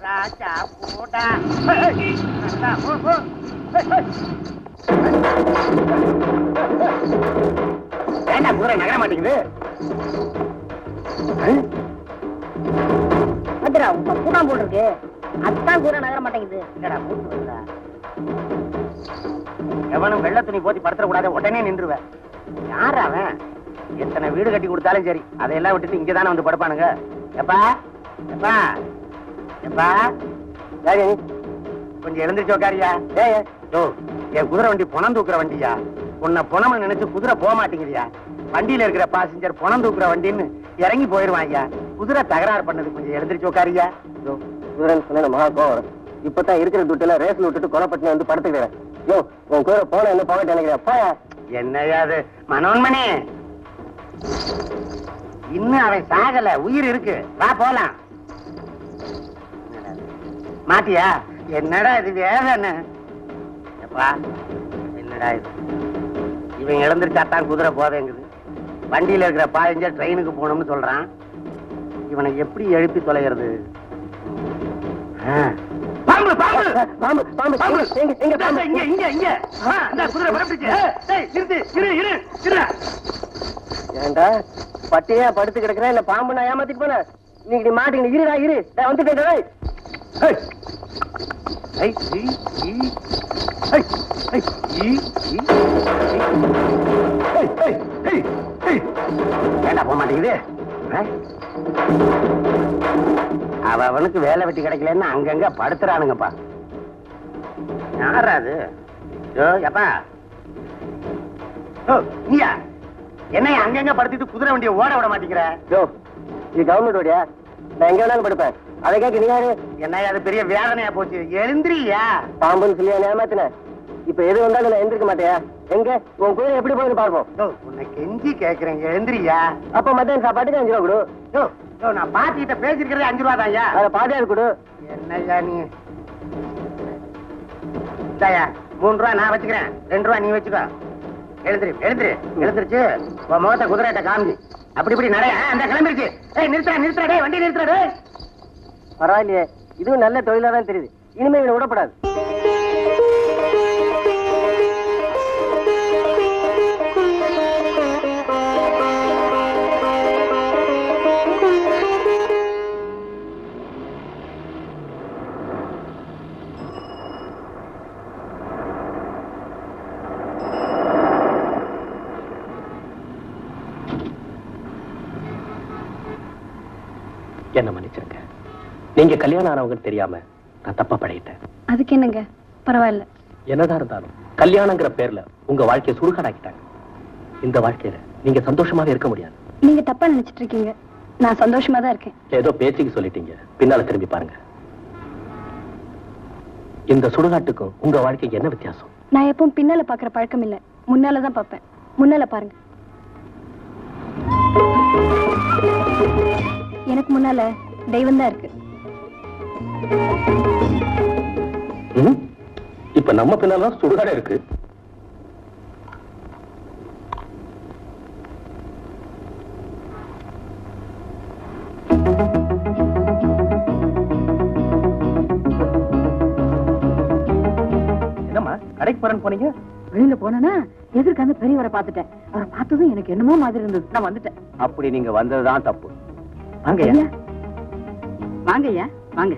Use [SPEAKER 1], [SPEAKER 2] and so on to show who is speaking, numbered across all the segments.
[SPEAKER 1] ராஜா போடா. ஏண்டா குதிரை நகர மாட்டேங்குது?
[SPEAKER 2] பத்திரா உங்க கூடாம் போல் இருக்கு, அதுதான் குதிரை நகர மாட்டேங்குது.
[SPEAKER 1] என்னடா மூச்சு வருதா? எவனும் வெள்ள துணி போத்தி படுத்துற கூடாது, உடனே நின்றுவேன். யார் அவன்? எத்தனை வீடு கட்டி கொடுத்தாலும் சரி, அதையெல்லாம் விட்டுட்டு இங்கதானே வந்து படுப்பானுங்க. எப்பா எப்பா எப்பா, கொஞ்சம் எழுந்திரிச்சு உட்காரியா? என் குதிரை வண்டி புணம் தூக்குற வண்டியா? உன்னை புணம் நினைச்சு குதிரை போக மாட்டேங்குதியா? வண்டியில இருக்கிற பாசஞ்சர் புணம் தூக்குற வண்டின்னு இறங்கி போயிருவான் ஐயா. குதிரை தகராறு பண்ணது, கொஞ்சம் எழுந்திரிச்சு உட்காரியா?
[SPEAKER 3] குதிரைன்னு சொன்ன மகா கோவம். இப்பதான் இருக்கிற துட்டுல ரேஸ்ல விட்டுட்டு கொலைப்பட்டு வந்து படுத்துக்கிறேன். யோ, உன் குதிரை போன என்ன போகட்டு நினைக்கிறேன்.
[SPEAKER 1] என்னையாது மனோன்மணி, இன்னும் அவன் சாகல, உயிர் இருக்கு, வா போலாம். மாட்டியா? என்னடா இது வேதனை? எப்பா என்னடா இது? இவன் இழந்துருச்சாத்தான் குதிரை போதேங்குது. வண்டியில இருக்கிற பாசஞ்சர் ட்ரெயினுக்கு போகணும்னு சொல்றான். இவனை எப்படி எழுப்பி தொலைகிறது? பாம்பு பாம்பு பாம்பு பாம்பு பாம்பு, இங்க பாம்பு, இங்க இங்க இங்க. அந்த குதிரை வரப்பிடுச்சு. டேய் நிறுத்து, இரு.
[SPEAKER 3] ஏண்டா பட்டியா படுத்து கிடக்குறேன், இல்ல பாம்பு நான் ஏமாத்திட்டு போனேன். நீங்க மாட்டீங்க, இருடா இரு, வந்துட்டேன்.
[SPEAKER 1] ஏண்டா போக மாட்டேங்குது? அவனுக்கு வேலை வெட்டி கிடைக்கலன்னு அங்கங்க படுத்துறானுங்கப்பா. யாராது? எப்பா நீயா என்ன அங்கங்க படுத்திட்டு குதிரை வண்டியை ஓட விட மாட்டேங்கிற?
[SPEAKER 3] இது கவர்மெண்ட் ஓடியா? நான் எங்க வேணாலும் படுப்பேன். அதை கேட்க நீ யாரு?
[SPEAKER 1] என்ன அது பெரிய வேதனையா போச்சு. எழுந்திரியா?
[SPEAKER 3] பாம்புன்னு சொல்லி ஏமாத்தின. இப்ப எது வந்தாலும் நான் எந்திரிக்க மாட்டேயா? எங்க உன் குதிரை எப்படி போகுது பார்ப்போம்.
[SPEAKER 1] உன்னை கெஞ்சி கேட்கிறேன், எழுந்திரியா?
[SPEAKER 3] அப்ப மத்தியானம் சாப்பாட்டுக்கு 5 ரூபா கொடு.
[SPEAKER 1] நான் பாட்டிகிட்ட பேசிருக்கிறதே 5 ரூபா தான்யா.
[SPEAKER 3] அதை பாட்டியாரு கொடு.
[SPEAKER 1] என்னய்யா நீ? இந்தாயா 3 ரூபா நான் வச்சுக்கிறேன், 2 ரூபா நீ வச்சுக்கோ. எழுந்திருச்சு உன் முகத்தை குதிரைட்ட காமிச்சு அப்படி இப்படி நடைய. அந்த கிளம்பிருச்சு. நிறுத்துறா டே, வண்டி நிறுத்துறா.
[SPEAKER 3] பரவாயில்லையே, இதுவும் நல்ல தொழிலா தான் தெரியுது. இனிமே இவனை விடப்படாது.
[SPEAKER 4] என்ன மன்னிச்சிருங்க. நீங்க கல்யாணம் ஆனவங்க தெரியாம நான் தப்பா பழகிட்டேன்.
[SPEAKER 2] அதுக்கு என்னங்க, பரவாயில்ல.
[SPEAKER 4] என்னதான் இருந்தாலும் கல்யாணங்கிற பேர்ல உங்க வாழ்க்கையை சுடுகாடாக்கிட்டாங்க. இந்த வாழ்க்கையில நீங்க சந்தோஷமாக இருக்க முடியாது.
[SPEAKER 2] நீங்க தப்பா நினைச்சிட்டு இருக்கீங்க, நான் சந்தோஷமா தான் இருக்கேன்.
[SPEAKER 4] ஏதோ பேச்சுக்கு சொல்லிட்டீங்க, பின்னால திரும்பி பாருங்க. இந்த சுடுகாட்டுக்கும் உங்க வாழ்க்கைக்கு என்ன வித்தியாசம்?
[SPEAKER 2] நான் எப்பவும் பின்னால பாக்குற பழக்கம் இல்ல, முன்னாலதான் பாப்பேன். முன்னால பாருங்க. எனக்கு முன்னால தெய்வம் தான் இருக்கு.
[SPEAKER 4] இப்ப நம்ம பின்னால்தான் சுடுகாடு இருக்கு. என்னம்மா கடைக்கு போறேன்னு போனீங்க?
[SPEAKER 5] வெளியில போனா எதிர்க்கு அந்த பெரியவரை பார்த்துட்டேன். அவரை பார்த்ததும் எனக்கு என்னமோ மாதிரி இருந்தது, நான் வந்துட்டேன்.
[SPEAKER 4] அப்படி நீங்க வந்ததுதான் தப்பு.
[SPEAKER 5] வாங்க ஐயா, வாங்க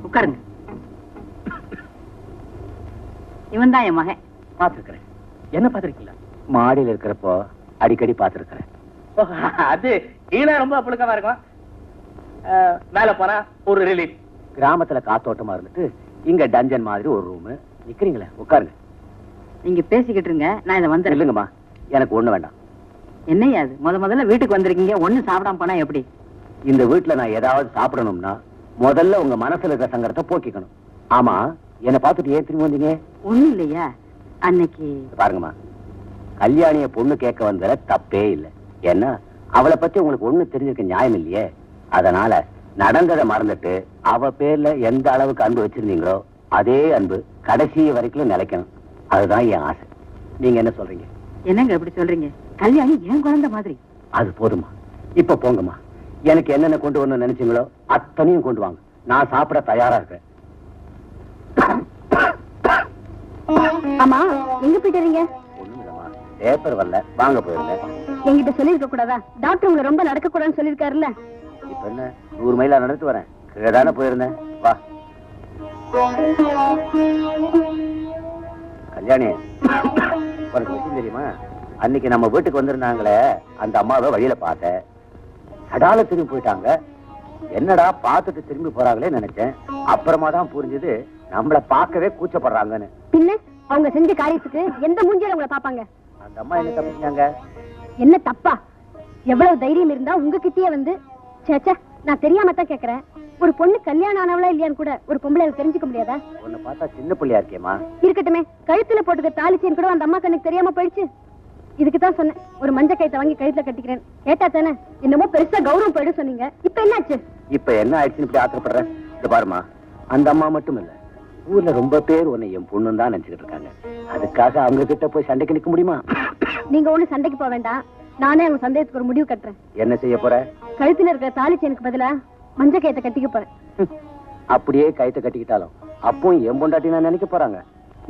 [SPEAKER 5] உட்காருங்க. இவன் தான் என் மகன்.
[SPEAKER 4] பாத்துருக்கிறேன். என்ன பாத்திருக்கீங்களா?
[SPEAKER 3] மாடியில் இருக்கிறப்போ அடிக்கடி பாத்துருக்கிறேன்.
[SPEAKER 4] அது ஈனா ரொம்ப புழுக்கமா இருக்கும். மேல போனா ஒரு ரிலீஃப்.
[SPEAKER 3] கிராமத்துல காத்தோட்டமா இருந்துட்டு இங்க டஞ்சன் மாதிரி ஒரு ரூம். நிக்கிறீங்களே, உட்காருங்க.
[SPEAKER 5] நீங்க பேசிக்கிட்டு இருங்க, நான் இதை வந்துடுறேன்.
[SPEAKER 3] இல்லைங்கம்மா, எனக்கு ஒண்ணு வேண்டாம்.
[SPEAKER 5] என்னையா அது முதல்ல வீட்டுக்கு வந்திருக்கீங்க, ஒண்ணு சாப்பிடாம போனா எப்படி?
[SPEAKER 3] இந்த வீட்டுல நான் ஏதாவது சாப்பிடணும்னா முதல்ல உங்க மனசுல இருக்கிற சங்கடத்தை போக்கிக்கணும். ஆமா, என்ன பார்த்துட்டு ஏன் திரும்பி வந்தீங்க?
[SPEAKER 5] ஒண்ணும் இல்லையா, அன்னைக்கு
[SPEAKER 3] பாருங்கம்மா, கல்யாணிய பொண்ணு கேட்க வந்ததுல தப்பே இல்லை. ஏன்னா அவளை பத்தி உங்களுக்கு ஒண்ணு தெரிஞ்சிருக்க நியாயம் இல்லையே. அதனால நடந்ததை மறந்துட்டு அவ பேர்ல எந்த அளவுக்கு அன்பு வச்சிருந்தீங்களோ அதே அன்பு கடைசி வரைக்கும் நிலைக்கணும். அதுதான் என் ஆசை. நீங்க என்ன சொல்றீங்க?
[SPEAKER 5] என்னங்க இப்படி சொல்றீங்க? கல்யாணி ஏன் குழந்தை மாதிரி.
[SPEAKER 3] அது போதுமா? இப்ப போங்கம்மா. எனக்கு என்னென்ன கொண்டு வரணும்னு நினைச்சீங்களோ அத்தனையும் கொண்டு வாங்க. நான் சாப்பிட தயாரா இருக்கேன்.
[SPEAKER 2] ஆமா, எங்க போயிட்டு வரீங்க?
[SPEAKER 3] ஒண்ணுமில்லம்மா, பேப்பர் வரல, வாங்க போயிருந்தேன்.
[SPEAKER 2] என்கிட்ட சொல்லிருக்க கூடாதா? டாக்டர் உங்களை ரொம்ப நடக்க கூடாதுன்னு சொல்லிருக்காருல்ல.
[SPEAKER 3] இப்ப என்ன 100 மைலா நடந்து வரேன். கீழதானே போயிருந்தேன். வா கல்யாணி, உனக்கு விஷயம் தெரியுமா? அன்னைக்கு நம்ம வீட்டுக்கு வந்திருந்தாங்களே, அந்த அம்மாவை வழியில பார்த்தேன். சடால திரும்பி போயிட்டாங்க. என்னடா பார்த்துட்டு திரும்பி போறாங்களே நினைச்சேன். அப்புறமா தான் புரிஞ்சது நம்மள பார்க்கவே கூச்சப்படுறாங்கன்னு.
[SPEAKER 2] பின்ன அவங்க செஞ்ச காரியத்துக்கு எந்த மூஞ்சியில உங்களை பாப்பாங்க?
[SPEAKER 3] அந்த அம்மா என்ன தப்பு செஞ்சாங்க?
[SPEAKER 2] என்ன தப்பா? எவ்வளவு தைரியம் இருந்தா உங்ககிட்டயே வந்து, சேச்சே நான் தெரியாம தான் கேக்குறேன், ஒரு பொண்ணு கல்யாணம் ஆனவளா இல்லையான்னு கூட ஒரு பொம்பளை தெரிஞ்சுக்க முடியாதா?
[SPEAKER 3] உன்னை பார்த்தா சின்ன பிள்ளையா இருக்கேமா. இருக்கட்டுமே,
[SPEAKER 2] கழுத்துல போட்டுக்க தாலிச்சேன் கூட அந்த அம்மா கண்ணுக்கு தெரியாம போயிடுச்சு. இதுக்கு தான் சொன்னேன், ஒரு மஞ்ச கயித்தை வாங்கி கழுத்துல கட்டிக்கிறேன். கேட்டா தானே என்னமோ பெருசா கௌரவம் போயிடும் சொன்னீங்க. இப்ப என்னாச்சு?
[SPEAKER 3] இப்ப என்ன ஆயிடுச்சுன்னு இப்படி ஆத்திரப்படுற? இந்த பாருமா, அந்த அம்மா மட்டும் இல்ல, ஊர்ல ரொம்ப பேர் உன்னை என் பொண்ணுன்னு தான் நினைச்சுக்கிட்டு இருக்காங்க. அதுக்காக அவங்க கிட்ட போய் சண்டைக்கு நிக்க முடியுமா?
[SPEAKER 2] நீங்க ஒண்ணு சண்டைக்கு போக வேண்டாம். நானே அவங்க சந்தேகத்துக்கு ஒரு முடிவு கட்டுறேன்.
[SPEAKER 3] என்ன செய்ய போற?
[SPEAKER 2] கழுத்துல இருக்கிற தாலிச்சேனுக்கு பதிலா மஞ்ச கயித்தை கட்டிக்க போறேன்.
[SPEAKER 3] அப்படியே கயித்தை கட்டிக்கிட்டாலும் அப்பவும் என் பொண்டாட்டி நான் நினைக்க போறாங்க.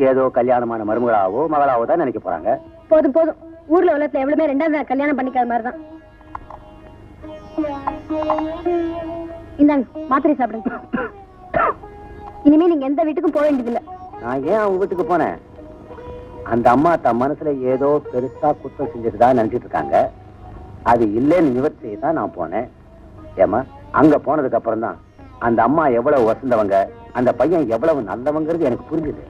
[SPEAKER 3] ஏதோ கல்யாணமான மருமகளாவோ மகளாவோ தான் நினைக்க போறாங்க.
[SPEAKER 2] போதும் போதும், ஊர்ல உலகத்துல எவ்வளவுமே ரெண்டாவது கல்யாணம் பண்ணிக்காத மாதிரிதான். இந்தாங்க மாத்திரை சாப்பிடுங்க. இனிமே நீங்க எந்த வீட்டுக்கும் போக வேண்டியதில்லை.
[SPEAKER 3] நான் ஏன் அவங்க வீட்டுக்கு போனேன்? அந்த அம்மா தன் மனசுல ஏதோ பெருசா குற்றம் செஞ்சுட்டுதான் நினைச்சிட்டு இருக்காங்க. அது இல்லைன்னு நிவர்த்தி செய்ய தான் நான் போனேன். ஏமா, அங்க போனதுக்கு அப்புறம் தான் அந்த அம்மா எவ்வளவு வசந்தவங்க, அந்த பையன் எவ்வளவு நல்லவங்கிறது எனக்கு புரிஞ்சுது.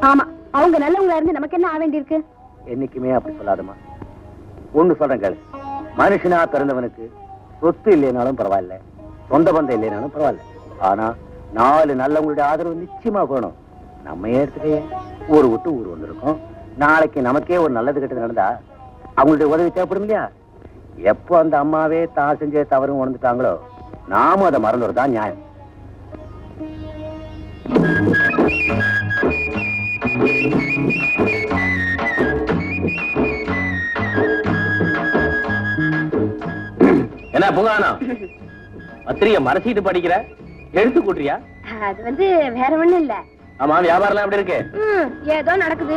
[SPEAKER 2] ஆமா, அவங்க நல்லவங்களா இருந்து நமக்கு என்ன ஆக வேண்டியிருக்கு?
[SPEAKER 3] என்னைக்குமே அப்படி சொல்லாதம்மா. ஒண்ணு சொல்றேன் கேளு, மனுஷனா பிறந்தவனுக்கு சொத்து இல்லைனாலும் பரவாயில்ல, சொந்த பந்தம் இல்லைனாலும் பரவாயில்ல, ஆனா 4 நல்லவங்களுடைய ஆதரவு நிச்சயமா வேணும். நம்ம எடுத்துட்டே ஊர் விட்டு ஊர் வந்திருக்கோம். நாளைக்கு நமக்கே ஒரு நல்லது கெட்டது நடந்தா அவங்களுடைய உதவி தேவைப்படும் இல்லையா? எப்போ அந்த அம்மாவே தான் செஞ்ச தவறும் உணர்ந்துட்டாங்களோ, நாமும் அதை மறந்துடுறதுதான் நியாயம்.
[SPEAKER 4] என்ன புகானா பத்திரிகை மறைச்சிட்டு படிக்கிற, எழுத்து கூட்டுறியா?
[SPEAKER 2] அது வந்து வேற ஒண்ணும் இல்ல.
[SPEAKER 4] ஆமா, வியாபாரம் எப்படி இருக்கு?
[SPEAKER 2] ஏதோ நடக்குது.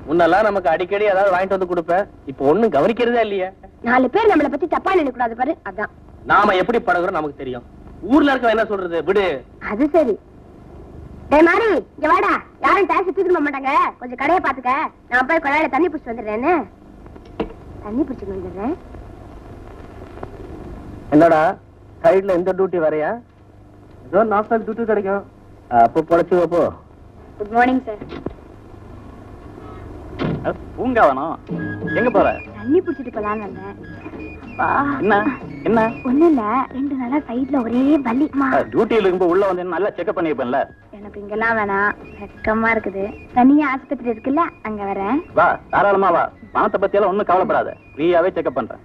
[SPEAKER 4] முன்னெல்லாம் நமக்கு அடிக்கடி ஏதாவது வாங்கிட்டு வந்து கொடுப்பேன். இப்ப ஒண்ணும் கவனிக்கிறதா இல்லையா?
[SPEAKER 2] 4 பேர் நம்மளை பத்தி தப்பா நினைக்க கூடாது பாரு, அதான்.
[SPEAKER 4] நாம எப்படி பழகுறோம் நமக்கு தெரியும். ஊர்ல இருக்க என்ன சொல்றது, விடு.
[SPEAKER 2] அது சரி. டேய் மாரி, இங்க வாடா. யாரும் டாக்ஸி தூக்கிட்டு போக மாட்டாங்க. கொஞ்சம் கடையை பாத்துக்க. நான் போய் குழாயில தண்ணி பிடிச்சிட்டு வந்துடுறேன்னு. தண்ணி பிடிச்சிட்டு வந்துடுறேன்.
[SPEAKER 4] என்னடா சைடுல இந்த டியூட்டி வரையா? ஏதோ நாஸ்டல் டியூட்டி கிடைக்கும். அப்போ பொழைச்சு வைப்போ.
[SPEAKER 2] Good morning sir.
[SPEAKER 4] பூங்காவனம் எங்க போற?
[SPEAKER 2] தண்ணி பிடிச்சிட்டு போலான்னு வந்தேன்.
[SPEAKER 4] என்ன என்ன?
[SPEAKER 2] ஒண்ணும் இல்ல, 2 நாளா சைடுல ஒரே வலி.
[SPEAKER 4] டியூட்டியில இருக்கும்போது உள்ள வந்து நல்லா செக்அப் பண்ணிருப்பேன்ல.
[SPEAKER 2] எனக்கு இங்கெல்லாம் வேணாம், வெக்கமா இருக்குது. தனியா ஆஸ்பத்திரி இருக்குல்ல, அங்க வரேன்.
[SPEAKER 4] வா, தாராளமா வா. பணத்தை பத்தி எல்லாம் ஒண்ணும் கவலைப்படாத, ஃப்ரீயாவே செக்அப் பண்றேன்.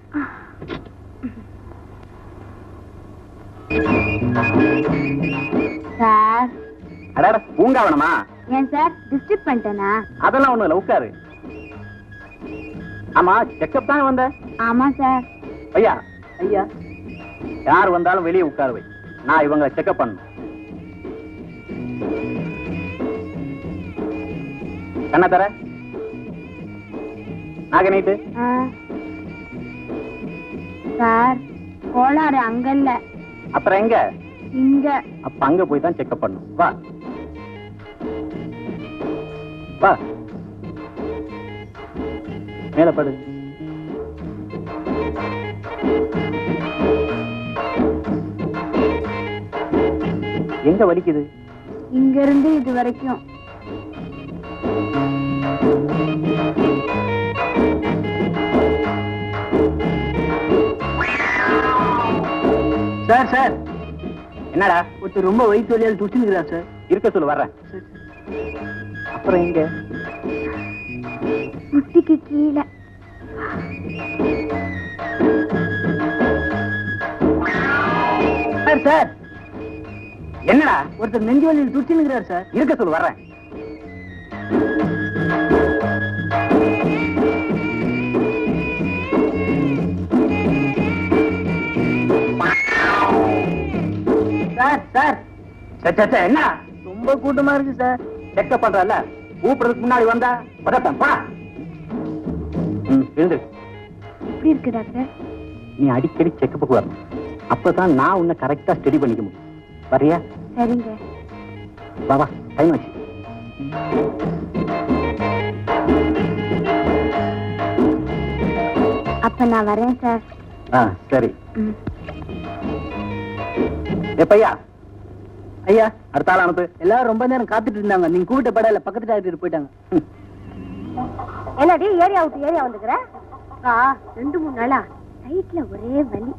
[SPEAKER 2] சார்.
[SPEAKER 4] அட பூங்காவனமா?
[SPEAKER 2] ஏன் சார் டிஸ்டர்ப் பண்ணிட்டேனா?
[SPEAKER 4] அதெல்லாம் ஒண்ணும் இல்ல, உட்காரு. ஆமா, செக்அப் தானே வந்த?
[SPEAKER 2] ஆமா சார்.
[SPEAKER 4] ஐயா ஐயா, யார் வந்தாலும் வெளியே உட்கார வை. நான் இவங்க செக்அப் பண்ணணும். என்ன தர? நாக நீட்டு.
[SPEAKER 2] சார், கோளாறு அங்க இல்ல.
[SPEAKER 4] அப்புறம் எங்க?
[SPEAKER 2] இங்க.
[SPEAKER 4] அப்ப அங்க போய் தான் செக்அப் பண்ணணும். வா வா, மேல படு. எங்க வலிக்குது?
[SPEAKER 2] இங்க இருந்து இது வரைக்கும்.
[SPEAKER 4] சார் சார், என்னடா ஒருத்தர் ரொம்ப வயிற்று வலியால் துடிச்சுக்கிறா சார். இருக்க சொல்லு, வர்றேன். அப்புறம் எங்க?
[SPEAKER 2] முட்டிக்கு கீழே.
[SPEAKER 4] சார் சார், என்னடா ஒருத்தர் நெஞ்சு வலியில் துடிச்சுக்கிறார் சார். இருக்க சொல்லு, வர்றேன்.
[SPEAKER 3] சார் என்ன
[SPEAKER 1] ரொம்ப கூட்டமா இருக்கு சார்.
[SPEAKER 3] செக்கப் பண்றல கூப்பிடுறதுக்கு முன்னாடி வந்தா பதட்டம் போடா. எழுந்து.
[SPEAKER 2] எப்படி இருக்கு டாக்டர்?
[SPEAKER 3] நீ அடிக்கடி செக்கப்புக்கு வரணும். அப்பதான் நான் உன்னை கரெக்டா ஸ்டடி பண்ணிக்க முடியும். வரியா?
[SPEAKER 2] சரிங்க.
[SPEAKER 3] வா டைம் ஆச்சு.
[SPEAKER 2] அப்ப நான் வரேன் சார்.
[SPEAKER 3] சரி. எப்பையா ஐயா அடுத்த ஆள் அனுப்பு.
[SPEAKER 1] எல்லாரும் ரொம்ப நேரம் காத்துட்டு இருந்தாங்க. நீங்க கூப்பிட்ட படையில பக்கத்து டாக்டர் போயிட்டாங்க.
[SPEAKER 2] என்னடி ஏரியா விட்டு ஏரியா வந்துக்கிற? 2-3 நாளா சைட்ல ஒரே வலி.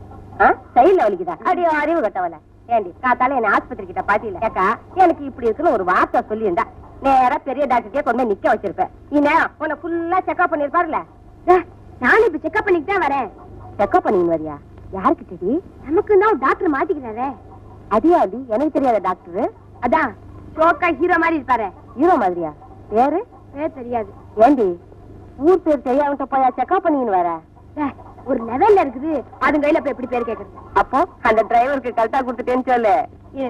[SPEAKER 2] சைட்ல வலிக்குதா? அடியோ அறிவு கட்டவல. ஏண்டி காத்தால என்ன ஆஸ்பத்திரி கிட்ட பாத்தியில கேக்கா எனக்கு இப்படி இருக்குன்னு ஒரு வார்த்தை சொல்லியிருந்தா நேரா பெரிய டாக்டர்க்கே கொண்டு போய் நிக்க வச்சிருப்பேன். இந்நேரம் உன்னை ஃபுல்லா செக்அப் பண்ணிருப்பாருல. நானும் இப்ப செக்அப் பண்ணிட்டு தான் வரேன். செக்அப் பண்ணின்னு வரியா? யாருக்கு தெரி? நமக்கு தான் டாக்டர் மாத்திக்கிறாரே. அதியா அது எனக்கு தெரியாத டாக்டர். அதான் ஷோக்கா ஹீரோ மாதிரி இருப்பாரு. ஹீரோ மாதிரியா? பேரு தெரியாது. ஏண்டி ஊர் பேர் தெரியாமட்ட போயா செக்அப் பண்ணின்னு வர? ஒரு லெவல்ல இருக்குது. அது கையில போய் எப்படி பேர் கேக்குறது? அப்போ அந்த டிரைவருக்கு கரெக்டா கொடுத்துட்டேன்னு சொல்லு.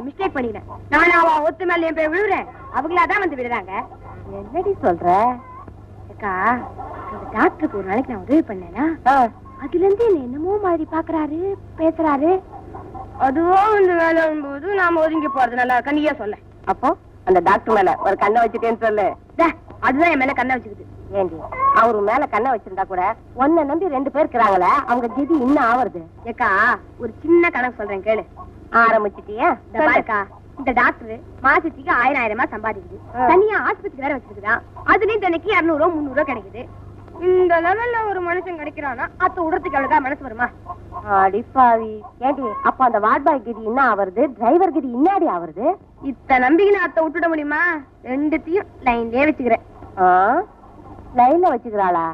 [SPEAKER 2] மிஸ்டேக் பண்ணிக்கிறேன். நானும் அவன் ஒத்து மேல என் போய் விழுறேன். அவங்களாதான் வந்து விடுறாங்க. என்னடி சொல்ற? அக்கா அந்த டாக்டருக்கு ஒரு நாளைக்கு நான் உதவி பண்ணேனா அதுல இருந்து என்ன என்னமோ மாதிரி பாக்குறாரு பேசுறாரு. அதுவும் இந்த வேலை போது நாம ஒதுங்கி போறது நல்லா கண்ணியா சொல்ல. அப்போ அந்த டாக்டர் மேல ஒரு கண்ணை வச்சுட்டேன்னு சொல்லு. அதுதான் என் மேல கண்ணை வச்சுக்குது. ஏண்டி அவரு மேல கண்ணை வச்சிருந்தா கூட ஒன்ன நம்பி 2 பேர் இருக்கிறாங்களே அவங்க கதி இன்னும் ஆவறது. ஏக்கா ஒரு சின்ன கணக்கு சொல்றேன் கேளு. ஆரம்பிச்சிட்டியா? இந்த டாக்டர் மாசத்துக்கு 1000 சம்பாதிக்குது. தனியா ஆஸ்பத்திரி வேற வச்சிருக்குதான். அதுலயும் தினைக்கு 200 300 கிடைக்குது. இந்த லெவல்ல ஒரு மனுஷன் கிடைக்கிறானா அத்த உடறதுக்கு எவ்வளவுதான் மனசு வருமா? அடிப்பாவி. ஏண்டி அப்ப அந்த வார்ட் பாய் கதி என்ன ஆவறது? டிரைவர் கதி இன்னாடி ஆவறது? இத்த நம்பிக்கை அத்த விட்டுட முடியுமா? 2த்தையும் லைன்லயே வச்சுக்கிறேன். லைன்ல வச்சுக்கிறாளா?